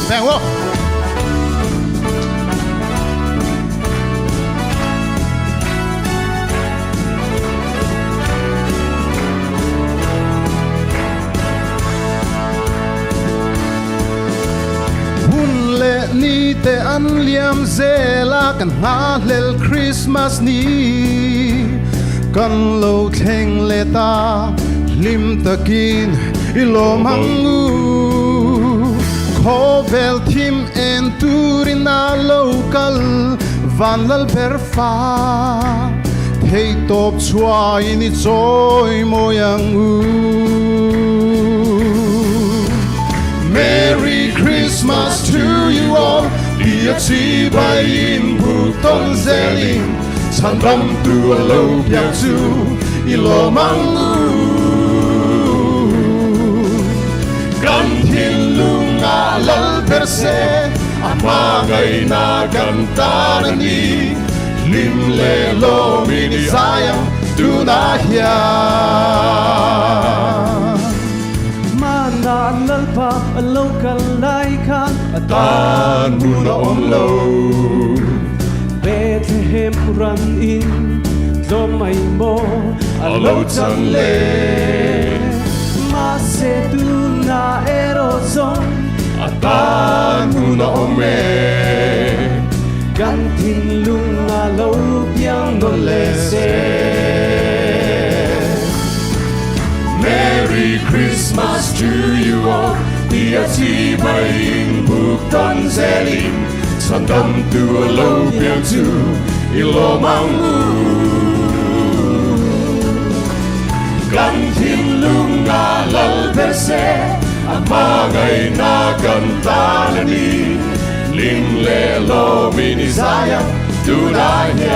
แบ่งวะนี่แต่อันเลียมเซลากันหาเลลคริสต์มาสนี้กันโลเทงเลตาลิมตะกินอิโลมังงูขอเวลทิมเอ็นตูรินาโลกัลวันลลเปรฟาเทตบชวายนิจอยโมยังงู Merry Christmas to you all ที่อธิบายอินผู้ต้นเซลิงฉันรำตัวโลกอยากจูอิโลมังอูกันทินลุงอาลลเปรเซอามาไงนากันตานีลิมเลโลมินิซายาดูนาเฮียนลลพาโลกันไลคันตานบุญอมโลเบธเลเฮมรันอินโดไม่โมอโลจันเลมาเซตูนาเอโรซอนตานบุญอมเมกันทินลุงอาโลยังโดเลเซMerry Christmas to you all ที่อธิบายอินบุกต้นเซลิงฉันดำตัวโลกเพียงจูอิโลมังอูกันทินลุงอาลลเปรเซอามาไงนากันตาลนีลิมเลโลมินิซายาดูนาเฮีย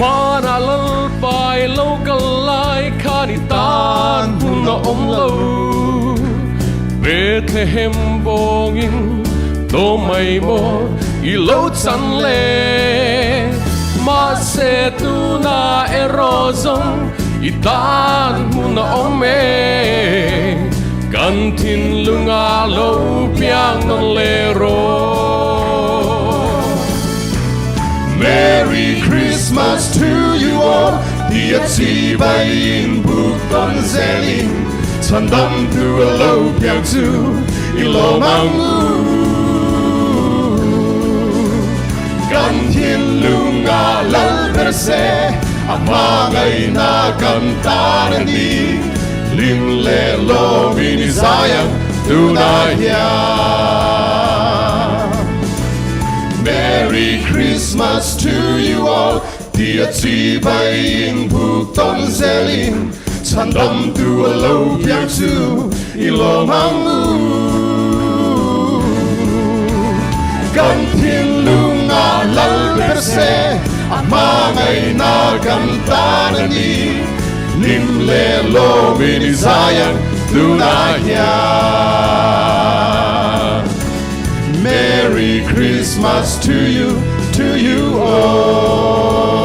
มานาลลไปโลกันไลคานิตานบุญอมโลเบธเลเฮมบงอินโตไม่โมอิโลจันเลมาเซตูนาเอโรซอนอิตานบุญอมเมกันทินลุงอาโลเปียงนเลโรMerry Christmas to you all ที่อธิบายอินบุกต้นเซลิงฉันดำตัวโลกอยากจูอิโลมังอูกันทินลุงอาลลเปรเซอามาไงนากันตานีลิมเลโลมินิซายาดูนาเฮียMerry Christmas to you all ที่อธิบายอินบุกต้นเซลิงฉันดำตัวโลกอยากจูอิโลมังอูกันทินลุงอาลลเปรเซอามาไงนากันตานีลิมเลโลมินิซายาดูนาเฮียMerry Christmas to you all.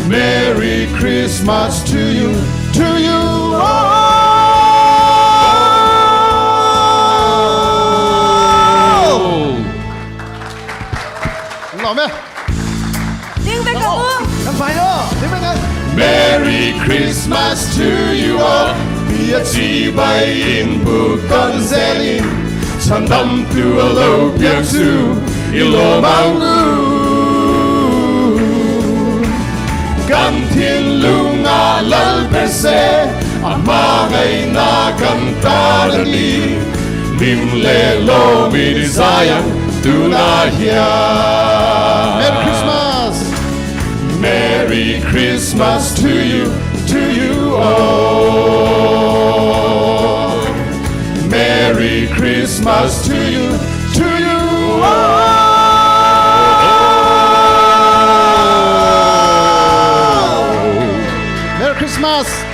Merry Christmas to you all. หล่อไหมดิ้งไปกับมือทำไมเนาะดิ้งไปกัน Merry Christmas to you all ที่อธิบายอินบุกต้นเซลิงฉันดำตัวโลกอยากจูอิโลมังอูกันทินลุงอาลลเปรเซอามาไงนากันตานีลิมเลโลมินิซายาดูนาเฮีย Merry Christmas Merry Christmas to you all Merry Merry Christmas to you, to you. Merry Christmas.